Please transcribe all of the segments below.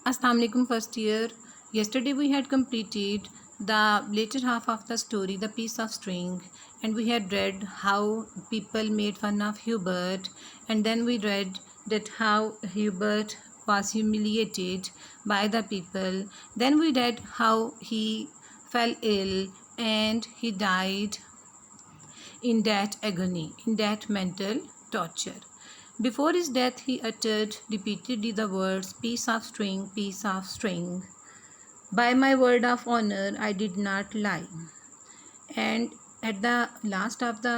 Assalamu alaikum first year. Yesterday we had completed the later half of the story, The Piece of String, and we had read how people made fun of Hubert, and then we read that how Hubert was humiliated by the people. Then we read how he fell ill and he died in that agony, in that mental torture. Before his death, he uttered repeatedly the words, "Piece of string, piece of string. By my word of honor, I did not lie." And at the last of the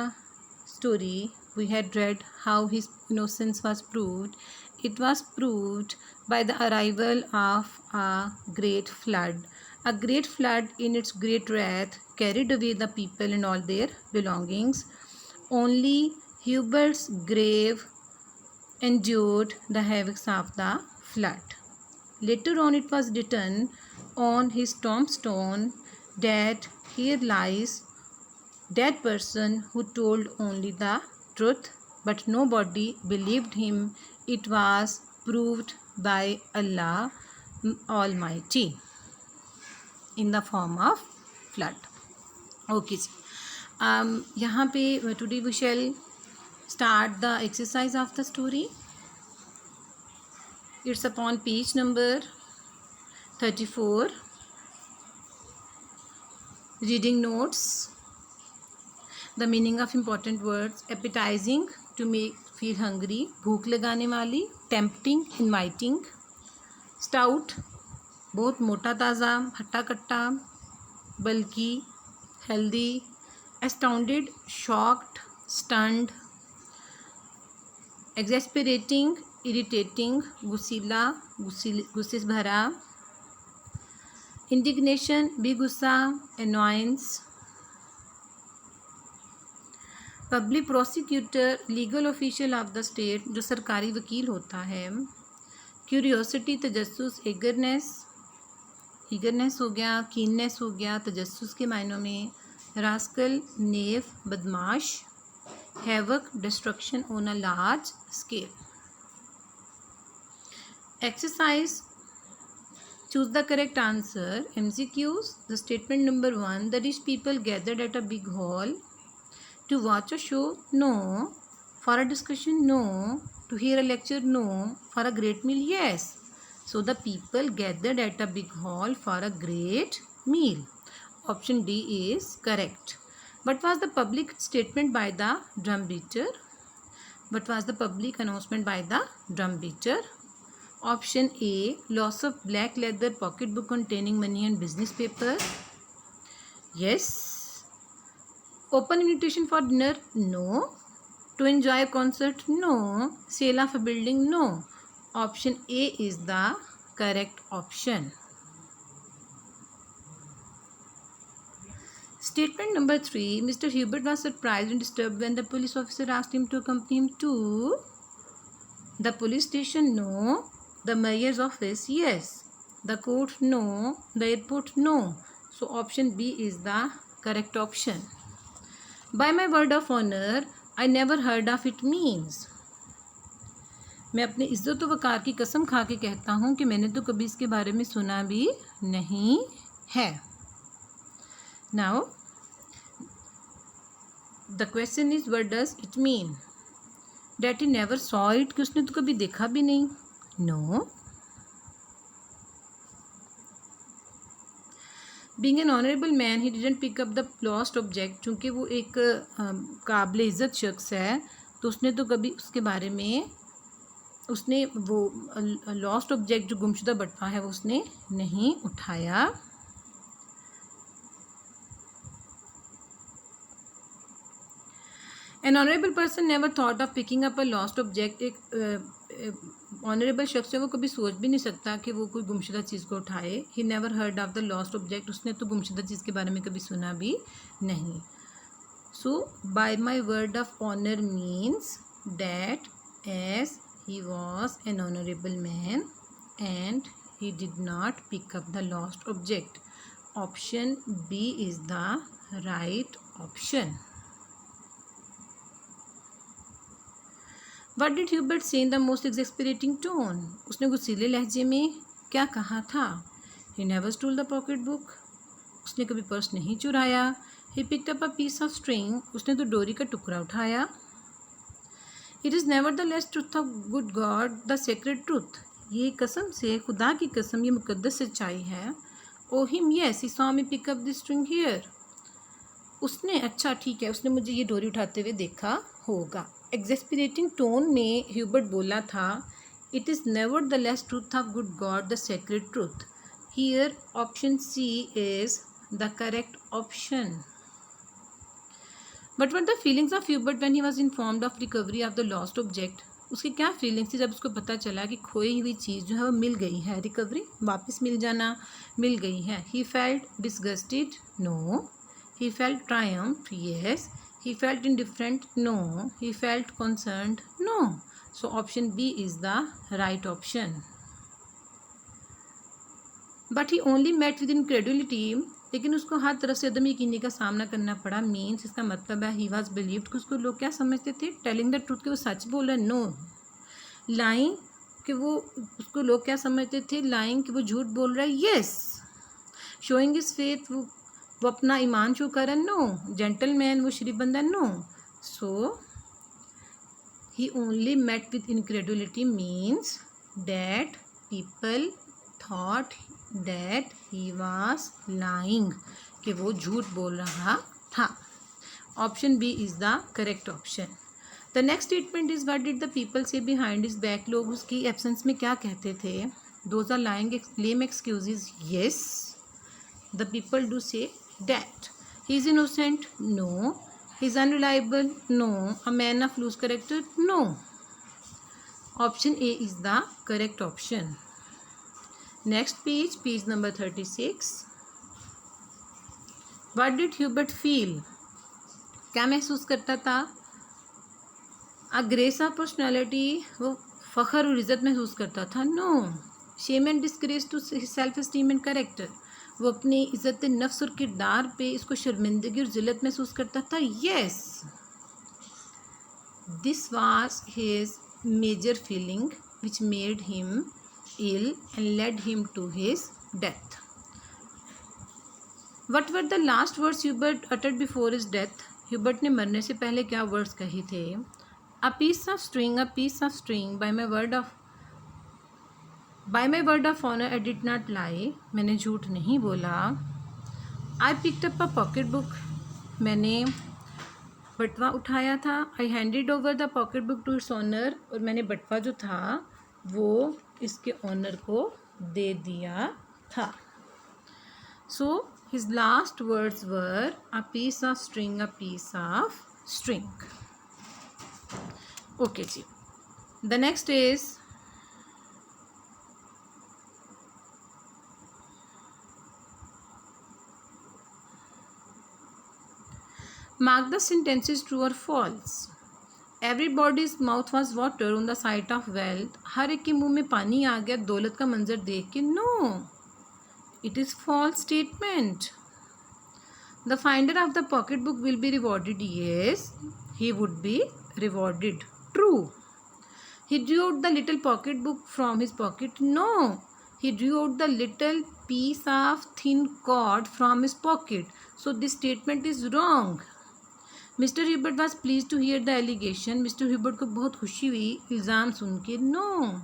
story, we had read how his innocence was proved. It was proved by the arrival of a great flood. A great flood, in its great wrath, carried away the people and all their belongings. Only Hubert's grave endured the havocs of the flood. Later on, it was written on his tombstone that here lies that person who told only the truth, but nobody believed him. It was proved by Allah Almighty in the form of flood. Okay. यहाँ पे today we shall start the exercise of the story. It's upon page number 34. Reading notes. The meaning of important words: appetizing, to make feel hungry, भूख लगाने वाली, tempting, inviting, stout, बहुत मोटा ताज़ा, हट्टा कट्टा, बल्कि, healthy, astounded, shocked, stunned, exasperating, irritating, गुस्सीला, गुस्से से भरा, indignation, बेगुस्सा, annoyance, public prosecutor, legal official of the state, जो सरकारी वकील होता है, क्यूरियोसिटी, तजस्सुस, ईगरनेस हो गया, कीननेस हो गया तजस्सुस के मायनों में, रास्कल, नेफ, बदमाश, havoc, destruction on a large scale. Exercise, choose the correct answer. MCQs. The statement number 1, the rich people gathered at a big hall to watch a show, no. For a discussion, no. To hear a lecture, no. For a great meal, yes. So the people gathered at a big hall for a great meal. Option D is correct. What was the public statement by the drum beater? What was the public announcement by the drum beater? Option A, loss of black leather pocketbook containing money and business paper. Yes. Open invitation for dinner? No. To enjoy a concert? No. Sale of a building? No. Option A is the correct option. Statement number 3, Mr. Hubert was surprised and disturbed when the police officer asked him to accompany him to the police station? No. The mayor's office? Yes. The court? No. The airport? No. So option B is the correct option. By my word of honor, I never heard of it means. मैं अपनी इज्जत व वक़ार की कसम खा के कहता हूँ कि मैंने तो कभी इसके बारे में सुना भी नहीं है. Now, the question is, what does it mean? That he never saw it, कि उसने तो कभी देखा भी नहीं. No. Being an honorable man, he didn't pick up the lost object. चूँकि वो एक काबिल इज़्ज़त शख्स है, तो उसने तो कभी उसके बारे में उसने वो लॉस्ट ऑब्जेक्ट जो गुमशुदा बटवा है वो उसने नहीं उठाया. An honorable person never thought of picking up a lost object. एक ऑनरेबल शख्स है वो कभी सोच भी नहीं सकता कि वो कोई गुमशुदा चीज़ को उठाए. He never heard of the lost object. उसने तो गुमशुदा चीज़ के बारे में कभी सुना भी नहीं. So, by my word of honor means that as he was an honorable man and he did not pick up the lost object. Option B is the right option. What did Hubert say in the most exasperating tone? उसने गुस्सीले लहजे में क्या कहा था? He never stole the pocketbook. उसने कभी purse नहीं चुराया. He picked up a piece of string. उसने तो डोरी का टुकड़ा उठाया. It is nevertheless truth of good God, the sacred truth. ये कसम से, खुदा की कसम, ये मुकद्दस सच्चाई है. Oh him, yes, he saw me pick up the string here. उसने, अच्छा ठीक है, उसने मुझे ये डोरी उठाते हुए देखा होगा. एक्सपेक्टेटिंग टोन में ह्यूबर्ट बोला था, it is nevertheless truth of good God the secret truth. Here option C is the correct option. But were the feelings of Hubert when he was informed of recovery of the lost object. उसकी क्या feelings थी जब उसको पता चला कि खोई हुई चीज़ जो है वो मिल गई है, रिकवरी वापस मिल जाना, मिल गई है. He felt disgusted? No. He felt triumph? Yes. He felt indifferent? No. He felt concerned? No. So option B is the right option. But he only met with incredulity. लेकिन उसको हर तरफ से अदम यकीनी का सामना करना पड़ा. मीन्स इसका मतलब है he was believed कि उसको लोग क्या समझते थे? टेलिंग द ट्रूथ कि वो सच बोल रहा है. नो. लाइंग कि वो, उसको लोग क्या समझते थे? लाइंग कि वो झूठ बोल रहा है. यस. शोइंग हिज फेथ, वो अपना ईमान शो करन. नो. जेंटलमैन, वो श्री बंदा. No. So he only met with incredulity means that people thought that he was lying, कि वो झूठ बोल रहा था. Option B is the correct option. The next statement is what did the people say behind his back. लोग उसकी absence में क्या कहते थे? Those are lying lame excuses. Yes. The people do say that he is innocent. No. He is unreliable. No. A man of loose character. No. Option A is the correct option. Next page, page number 36. What did Hubert feel? क्या महसूस करता था? A grace of personality, वो फखर और इज्जत महसूस करता था. No. Shame and disgrace to his self-esteem and character. वो अपनी इज़्ज़त नफ्स और किरदार पे इसको शर्मिंदगी और ज़िल्लत महसूस करता था. Yes. This was his major feeling which made him ill and led him to his death. What were the last words Hubert uttered before his death. Hubert ने मरने से पहले क्या वर्ड्स कहे थे? A piece of string by my word of honour I did not lie. मैंने झूठ नहीं बोला. I picked up a pocket book. मैंने बटवा उठाया था. I handed over the pocket book to its owner. और मैंने बटवा जो था वो इसके ऑनर को दे दिया था. So his last words were a piece of string. Okay जी. The next is mark the sentences true or false. Everybody's mouth was water on the sight of wealth. हर एक के मुंह में पानी आ गया दौलत का मंजर देख के. No. It is false statement. The finder of the pocketbook will be rewarded. Yes, he would be rewarded. True. He drew out the little pocketbook from his pocket. No. He drew out the little piece of thin cord from his pocket. So this statement is wrong. Mister Hubert was pleased to hear the allegation. Mister Hubert को बहुत खुशी हुई इल्ज़ाम सुन के. No.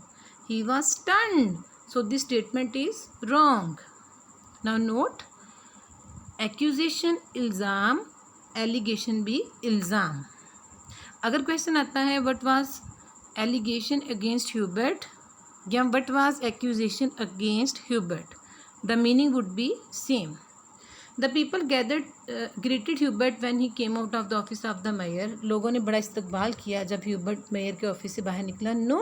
He was stunned. So this statement is wrong. Now note, accusation इल्ज़ाम, allegation भी इल्ज़ाम. अगर क्वेश्चन आता है what was allegation against Hubert या what was accusation against Hubert, the meaning would be same. The people greeted Hubert when he came out of the office of the mayor. लोगों ने बड़ा इस्तकबाल किया जब ह्यूबर्ट मेयर के office से बाहर निकला. No.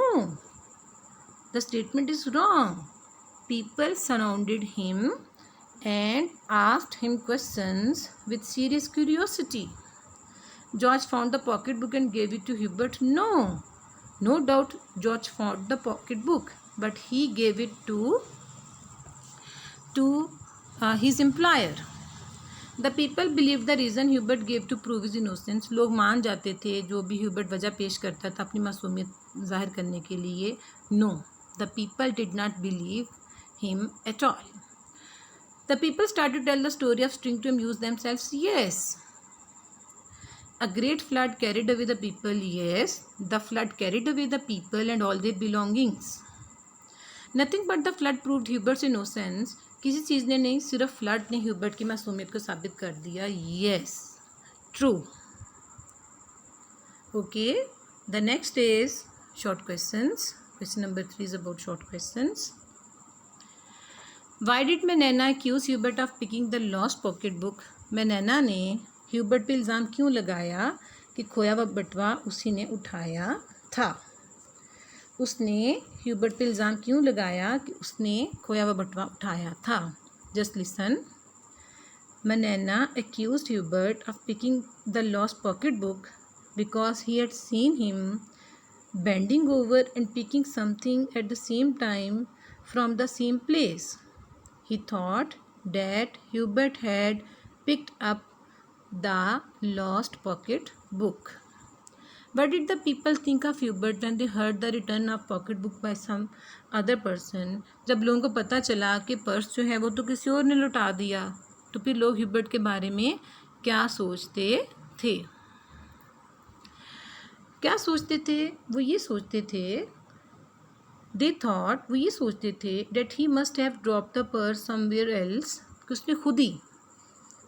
The statement is wrong. People surrounded him and asked him questions with serious curiosity. George found the pocket book and gave it to Hubert. No. No doubt George found the pocket book but he gave it to his employer. The people believed the reason Hubert gave to prove his innocence. लोग मान जाते थे जो भी Hubert वजह पेश करता था अपनी मासूमियत जाहिर करने के लिए. No, the people did not believe him at all. The people start to tell the story of string to amuse themselves. Yes. A great flood carried away the people. Yes, the flood carried away the people and all their belongings. Nothing but the flood proved Hubert's innocence. किसी चीज़ ने नहीं, सिर्फ flood ने Hubert की मासूमियत को साबित कर दिया. Yes, true. Okay, the next is short questions. Question number 3 is about short questions. Why did Menena accuse Hubert of picking the lost pocket book? Menena ने ह्यूबर्ट पे इल्ज़ाम क्यों लगाया कि खोया हुआ बटवा उसी ने उठाया था? उसने ह्यूबर्ट पे इल्ज़ाम क्यों लगाया कि उसने खोया हुआ बटवा उठाया था? Just listen. Menena accused Hubert of picking the lost pocket book because he had seen him bending over and picking something at the same time from the same place. He thought that Hubert had picked up the lost pocket book. What did the people think of Hubert when they heard the return of pocket book by some other person? जब लोगों को पता चला कि purse जो है वो तो किसी और ने लुटा दिया, तो फिर लोग ह्यूबर्ट के बारे में क्या सोचते थे? क्या सोचते थे? वो ये सोचते थे, they thought, वो ये सोचते थे that he must have dropped the purse somewhere else, कि उसने खुद ही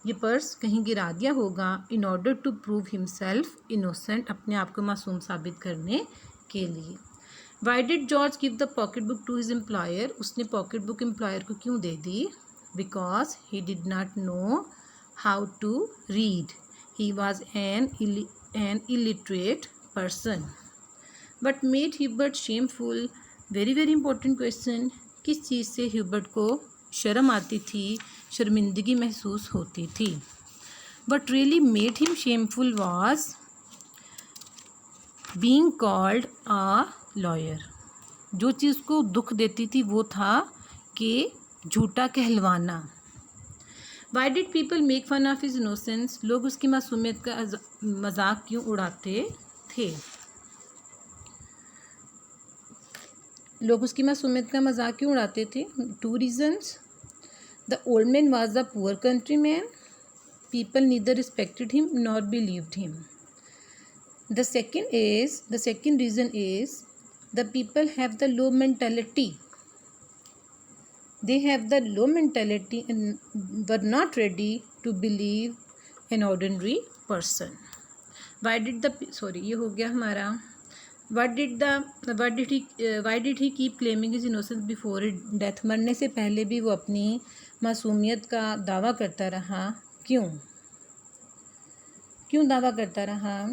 ये पर्स कहीं गिरा दिया होगा in order to prove himself innocent, अपने आप को मासूम साबित करने के लिए. Why did George give the pocket book to his employer? उसने पॉकेट बुक एम्प्लॉयर को क्यों दे दी? Because he did not know how to read. He was an illiterate person. What made Hubert shameful? Very very important question. किस चीज़ से Hubert को शर्म आती थी, शर्मिंदगी महसूस होती थी? What really made him shameful was being called a lawyer. जो चीज़ को दुख देती थी वो था कि झूठा कहलवाना. Why did people make fun of his innocence? लोग उसकी मासूमियत का मजाक क्यों उड़ाते थे? लोग उसकी मासूमियत का मजाक क्यों उड़ाते थे? 2 reasons. The old man was a poor countryman. People neither respected him nor believed him. The second reason is the people have the low mentality. They have the low mentality and were not ready to believe an ordinary person. Why did ये हो गया हमारा. Why did he keep claiming his innocence before death? मरने से पहले भी वो अपनी मासूमियत का दावा करता रहा. क्यों दावा करता रहा?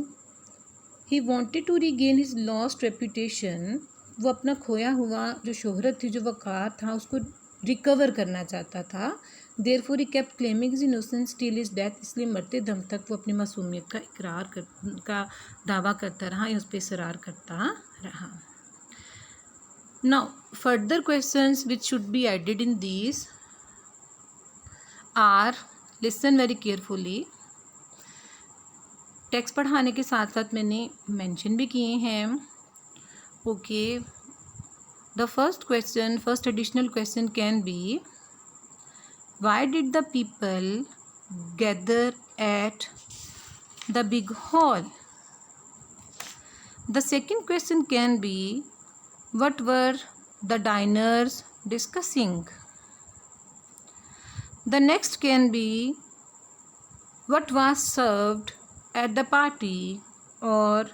He wanted to regain his lost reputation. वो अपना खोया हुआ जो शोहरत थी, जो वक़ार था, उसको रिकवर करना चाहता था. Therefore he kept claiming his innocence till his death. इसलिए मरते दम तक वो अपनी मासूमियत का दावा करता रहा या उस पर इसरार करता रहा. Now further questions which should be added in these are, listen very carefully. Text पढ़ाने के साथ साथ मैंने मेंशन भी किए हैं. Okay, the first additional question can be, why did the people gather at the big hall? The second question can be, what were the diners discussing? The next can be, what was served at the party or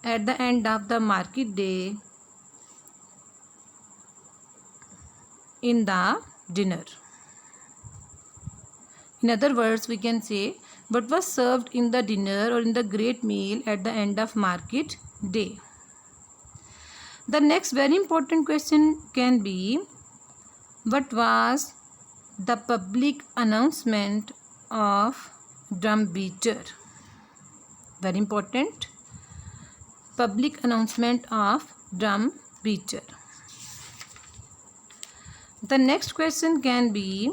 at the end of the market day in the dinner? In other words, we can say what was served in the dinner or in the great meal at the end of market day. The next very important question can be, what was the public announcement of drum beater? Very important. Public announcement of drum beater. The next question can be,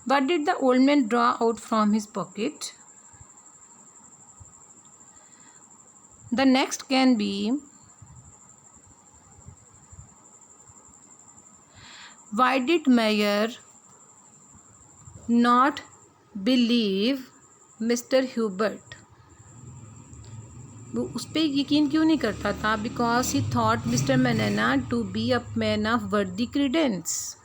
what did the old man draw out from his pocket? The next can be, Why did Meyer not believe Mr. Hubert? वो उस पर यकीन क्यों नहीं करता था? Because he thought Mister Manana to be a man of worthy credence.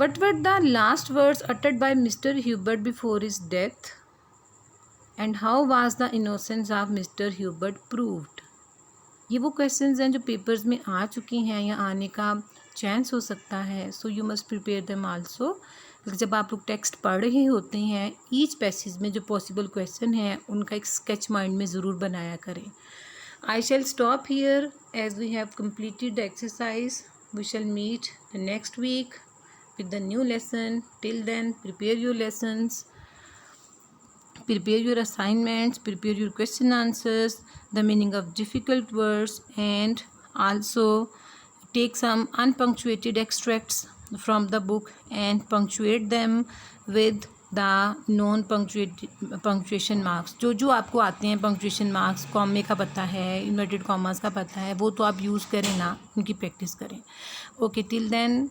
What were the last words uttered by Mr. Hubert before his death? And how was the innocence of Mr. Hubert proved? ये वो questions हैं जो papers में आ चुकी हैं या आने का चांस हो सकता है. So you must prepare them also. जब आप लोग टेक्स्ट पढ़ रहे होते हैं, ईच पैसेज में जो पॉसिबल क्वेश्चन है उनका एक स्केच माइंड में ज़रूर बनाया करें. I shall stop here as we have completed the exercise. We shall meet the next week with the new lesson. Till then, prepare your lessons, prepare your assignments, prepare your question answers, the meaning of difficult words, and also take some unpunctuated extracts from the book and punctuate them with the non punctuation marks. जो आपको आते हैं punctuation marks, कॉमे का पता है, inverted commas का पता है, वो तो आप यूज़ करें ना, उनकी प्रैक्टिस करें. Okay, till then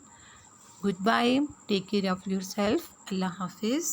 good bye, take care of yourself. अल्लाह हाफिज़.